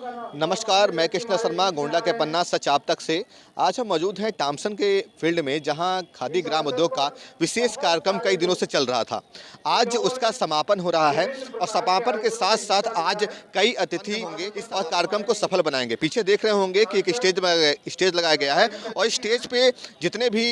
नमस्कार, मैं कृष्णा शर्मा गोंडा के पन्ना सच आप तक से। आज हम मौजूद हैं थॉमसन के फील्ड में, जहां खादी ग्राम उद्योग का विशेष कार्यक्रम कई दिनों से चल रहा था। आज उसका समापन हो रहा है और समापन के साथ साथ आज कई अतिथि होंगे इस कार्यक्रम को सफल बनाएंगे। पीछे देख रहे होंगे कि एक स्टेज लगाया गया है और स्टेज पे जितने भी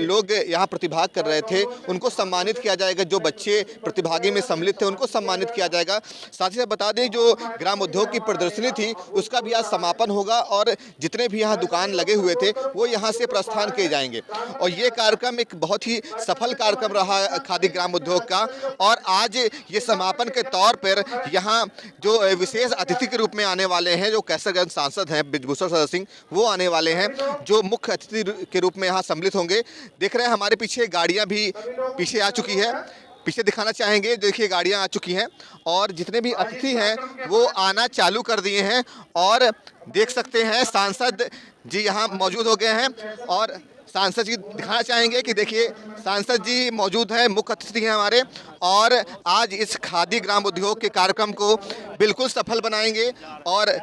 लोग यहाँ प्रतिभाग कर रहे थे उनको सम्मानित किया जाएगा। जो बच्चे प्रतिभागी में सम्मिलित थे उनको सम्मानित किया जाएगा। साथ ही साथ बता दें, जो ग्राम उद्योग की प्रदर्शनी थी उसका भी आज समापन होगा और जितने भी यहाँ दुकान लगे हुए थे वो यहाँ से प्रस्थान किए जाएंगे। और ये कार्यक्रम एक बहुत ही सफल कार्यक्रम रहा खादी ग्राम उद्योग का। और आज ये समापन के तौर पर यहाँ जो विशेष अतिथि के रूप में आने वाले हैं, जो कैसरगंज सांसद हैं बृजभूषण शरण सिंह, वो आने वाले हैं जो मुख्य अतिथि के रूप में यहाँ सम्मिलित होंगे। देख रहे हैं हमारे पीछे गाड़ियाँ भी पीछे आ चुकी है, पीछे दिखाना चाहेंगे। देखिए गाड़ियां आ चुकी हैं और जितने भी अतिथि हैं वो आना चालू कर दिए हैं। और देख सकते हैं सांसद जी यहाँ मौजूद हो गए हैं और सांसद जी दिखाना चाहेंगे कि देखिए सांसद जी मौजूद हैं, मुख्य अतिथि हैं हमारे, और आज इस खादी ग्राम उद्योग के कार्यक्रम को बिल्कुल सफल बनाएंगे। और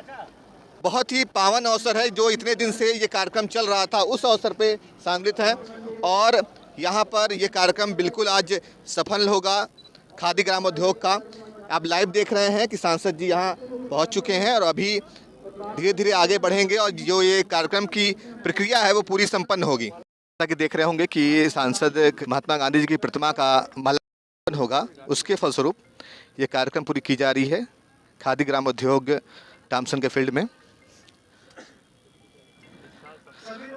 बहुत ही पावन अवसर है, जो इतने दिन से ये कार्यक्रम चल रहा था उस अवसर पे सम्मिलित है। और यहाँ पर ये कार्यक्रम बिल्कुल आज सफल होगा खादी ग्राम उद्योग का। आप लाइव देख रहे हैं कि सांसद जी यहाँ पहुँच चुके हैं और अभी धीरे धीरे आगे बढ़ेंगे और जो ये कार्यक्रम की प्रक्रिया है वो पूरी संपन्न होगी। जैसा कि देख रहे होंगे कि सांसद महात्मा गांधी जी की प्रतिमा का माल्यार्पण होगा, उसके फलस्वरूप ये कार्यक्रम पूरी की जा रही है खादी ग्राम उद्योग थॉमसन के फील्ड में।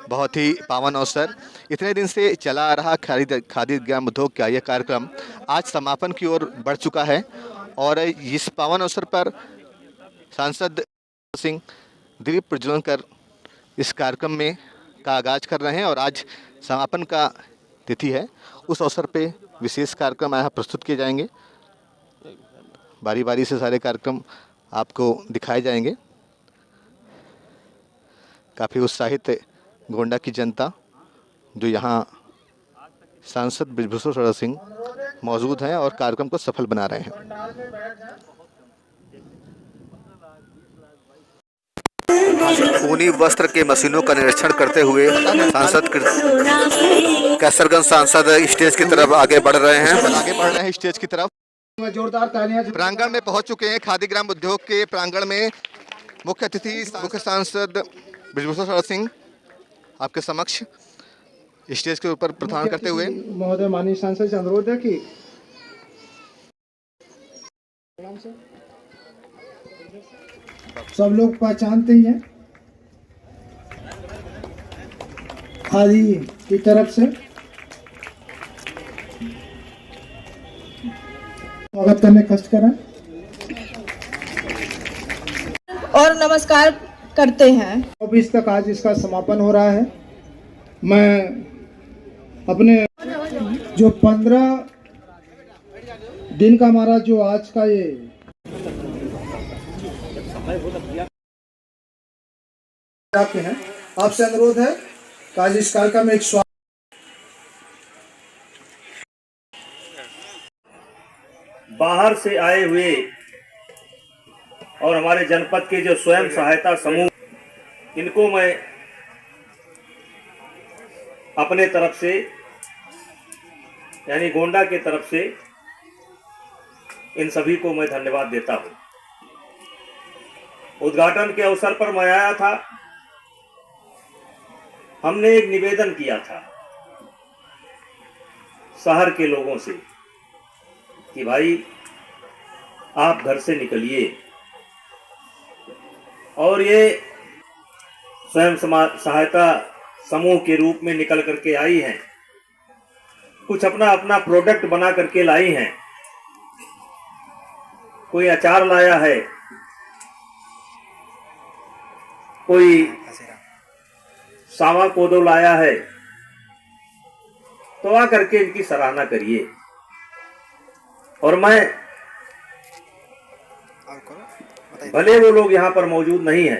बहुत ही पावन अवसर, इतने दिन से चला आ रहा खादी ग्राम उद्योग का यह कार्यक्रम आज समापन की ओर बढ़ चुका है। और इस पावन अवसर पर सांसद सिंह दीप प्रज्वलन कर इस कार्यक्रम में का आगाज कर रहे हैं और आज समापन का तिथि है। उस अवसर पे विशेष कार्यक्रम यहाँ प्रस्तुत किए जाएंगे। बारी बारी से सारे कार्यक्रम आपको दिखाए जाएंगे। काफ़ी उत्साहित गोंडा की जनता जो यहाँ सांसद बृजभूषण शरण सिंह मौजूद हैं और कार्यक्रम को सफल बना रहे हैं। ऊनी वस्त्र के मशीनों का निरीक्षण करते हुए सांसद कैसरगंज सांसद स्टेज की तरफ आगे बढ़ रहे हैं स्टेज की तरफ। जोरदार तालियां। प्रांगण में पहुंच चुके हैं खादी ग्राम उद्योग के प्रांगण में। मुख्य अतिथि मुख्य सांसद बृजभूषण शरण सिंह आपके समक्ष स्टेज के ऊपर प्रदान करते हुए। महोदय, माननीय सांसद से अनुरोध है कि सब लोग पहचानते ही हैं खादी की तरफ से स्वागत करने कष्ट करें और नमस्कार करते हैं। 24 तक आज इसका समापन हो रहा है। मैं अपने जो 15 दिन का हमारा जो आज का ये आपके हैं, आपसे अनुरोध है कि आज इस कार्यक्रम में एक बाहर से आए हुए और हमारे जनपद के जो स्वयं सहायता समूह, इनको मैं अपने तरफ से यानी गोंडा के तरफ से इन सभी को मैं धन्यवाद देता हूं। उद्घाटन के अवसर पर मैं आया था, हमने एक निवेदन किया था शहर के लोगों से कि भाई आप घर से निकलिए और ये स्वयं सहायता समूह के रूप में निकल करके आई हैं, कुछ अपना अपना प्रोडक्ट बना करके लाई हैं। कोई अचार लाया है, कोई सावा कोदो लाया है, तो आ करके इनकी सराहना करिए। और मैं भले वो लोग यहां पर मौजूद नहीं है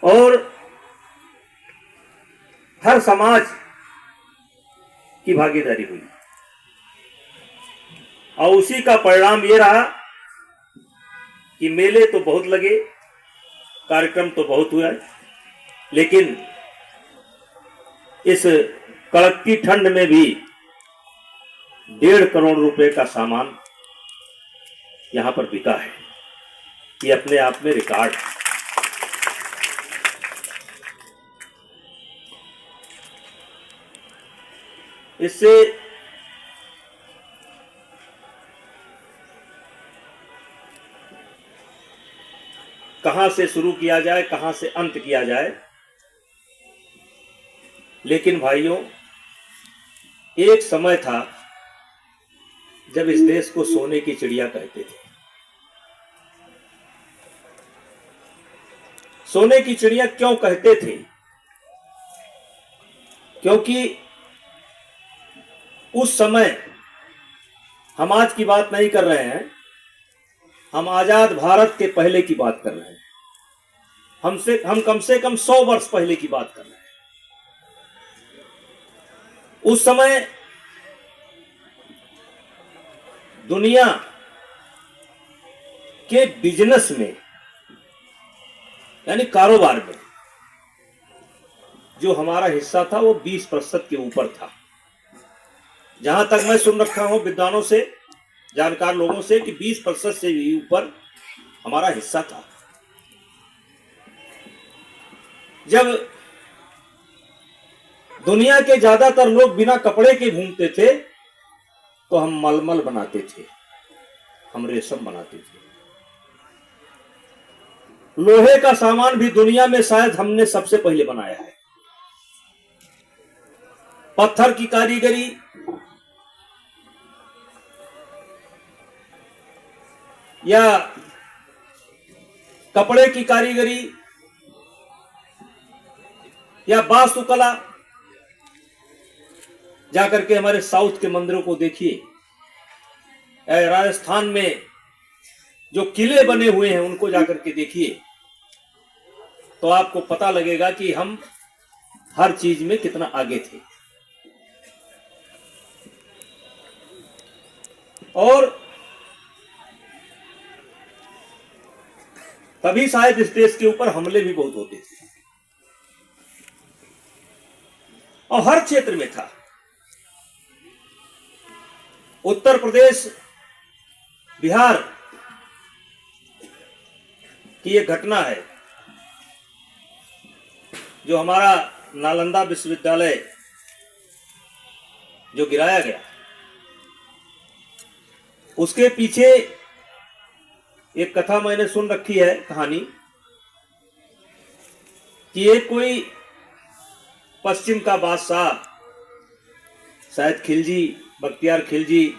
और हर समाज की भागीदारी हुई और उसी का परिणाम ये रहा कि मेले तो बहुत लगे, कार्यक्रम तो बहुत हुआ, लेकिन इस कड़कती ठंड में भी 1.5 करोड़ रुपए का सामान यहां पर बिका है। ये अपने आप में रिकॉर्ड है। इससे कहां से शुरू किया जाए, कहां से अंत किया जाए। लेकिन भाइयों, एक समय था जब इस देश को सोने की चिड़िया कहते थे। सोने की चिड़िया क्यों कहते थे? क्योंकि उस समय, हम आज की बात नहीं कर रहे हैं, हम आजाद भारत के पहले की बात कर रहे हैं। हम कम से कम 100 वर्ष पहले की बात कर रहे हैं। उस समय दुनिया के बिजनेस में, यानी कारोबार में, जो हमारा हिस्सा था वो 20% के ऊपर था। जहां तक मैं सुन रखा हूं विद्वानों से, जानकार लोगों से, कि 20% से भी ऊपर हमारा हिस्सा था। जब दुनिया के ज्यादातर लोग बिना कपड़े के घूमते थे, तो हम मलमल बनाते थे, हम रेशम बनाते थे। लोहे का सामान भी दुनिया में शायद हमने सबसे पहले बनाया है। पत्थर की कारीगरी, या कपड़े की कारीगरी, या वास्तुकला, जाकर के हमारे साउथ के मंदिरों को देखिए, राजस्थान में जो किले बने हुए हैं उनको जाकर के देखिए, तो आपको पता लगेगा कि हम हर चीज में कितना आगे थे। और तभी शायद इस देश के ऊपर हमले भी बहुत होते थे, और हर क्षेत्र में था। उत्तर प्रदेश, बिहार की एक घटना है, जो हमारा नालंदा विश्वविद्यालय जो गिराया गया, उसके पीछे एक कथा मैंने सुन रखी है, कहानी, कि एक कोई पश्चिम का बादशाह, शायद खिलजी, बख्तियार खिलजी,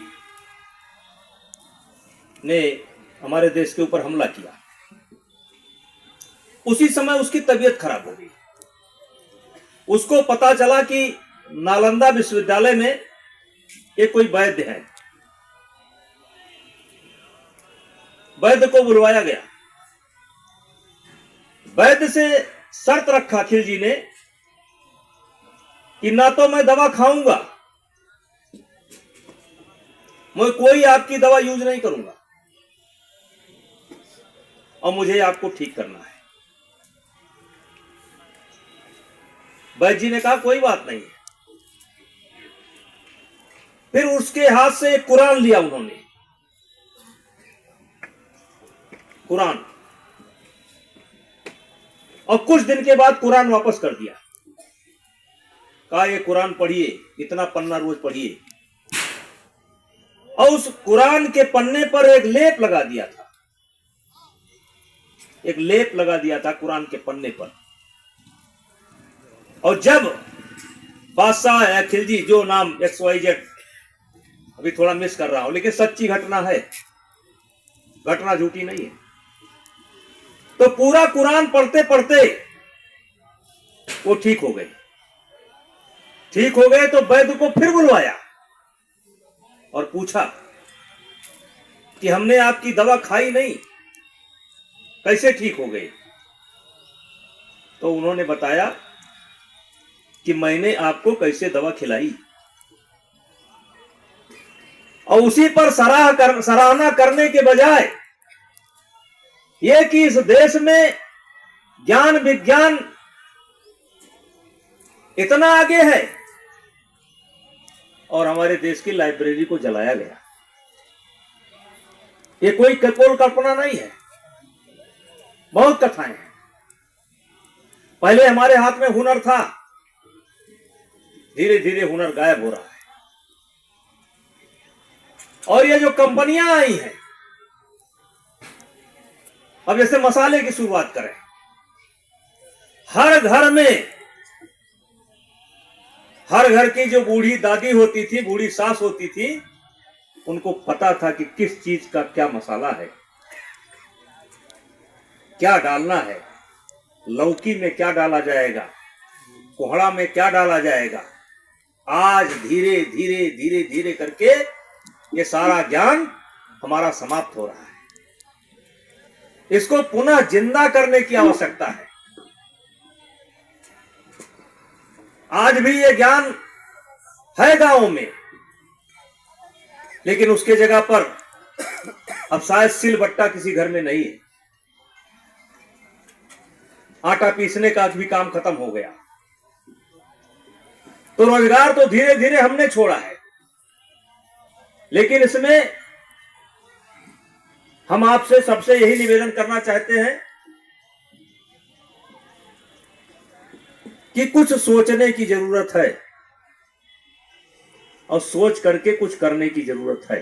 ने हमारे देश के ऊपर हमला किया। उसी समय उसकी तबीयत खराब हो गई। उसको पता चला कि नालंदा विश्वविद्यालय में एक कोई वैद्य है। वैद्य को बुलवाया गया। वैद्य से शर्त रखा खिलजी ने कि ना तो मैं दवा खाऊंगा, मैं कोई आपकी दवा यूज नहीं करूंगा, और मुझे आपको ठीक करना है। वैद्य जी ने कहा कोई बात नहीं है। फिर उसके हाथ से एक कुरान लिया उन्होंने, कुरान, और कुछ दिन के बाद कुरान वापस कर दिया। कहा ये कुरान पढ़िए, इतना पन्ना रोज पढ़िए। और उस कुरान के पन्ने पर एक लेप लगा दिया था, एक लेप लगा दिया था कुरान के पन्ने पर। और जब बादशाह है खिलजी, जो नाम XYZ, अभी थोड़ा मिस कर रहा हूं, लेकिन सच्ची घटना है, घटना झूठी नहीं है, तो पूरा कुरान पढ़ते पढ़ते वो ठीक हो गए। ठीक हो गए तो वैद्य को फिर बुलवाया और पूछा कि हमने आपकी दवा खाई नहीं, कैसे ठीक हो गए? तो उन्होंने बताया कि मैंने आपको कैसे दवा खिलाई, और उसी पर सराहना करने के बजाय ये कि इस देश में ज्ञान विज्ञान इतना आगे है और हमारे देश की लाइब्रेरी को जलाया गया। ये कोई कपोल कल्पना नहीं है, बहुत कथाएं हैं। पहले हमारे हाथ में हुनर था, धीरे धीरे हुनर गायब हो रहा है। और ये जो कंपनियां आई हैं, अब जैसे मसाले की शुरुआत करें, हर घर की जो बूढ़ी दादी होती थी, बूढ़ी सास होती थी, उनको पता था कि किस चीज का क्या मसाला है, क्या डालना है, लौकी में क्या डाला जाएगा, कोहड़ा में क्या डाला जाएगा। आज धीरे धीरे धीरे धीरे करके ये सारा ज्ञान हमारा समाप्त हो रहा है। इसको पुनः जिंदा करने की आवश्यकता है। आज भी ये ज्ञान है गांवों में, लेकिन उसके जगह पर अब शायद सिलबट्टा किसी घर में नहीं है। आटा पीसने का भी काम खत्म हो गया। तो रोजगार तो धीरे धीरे हमने छोड़ा है, लेकिन इसमें हम आपसे सबसे यही निवेदन करना चाहते हैं कि कुछ सोचने की जरूरत है और सोच करके कुछ करने की जरूरत है।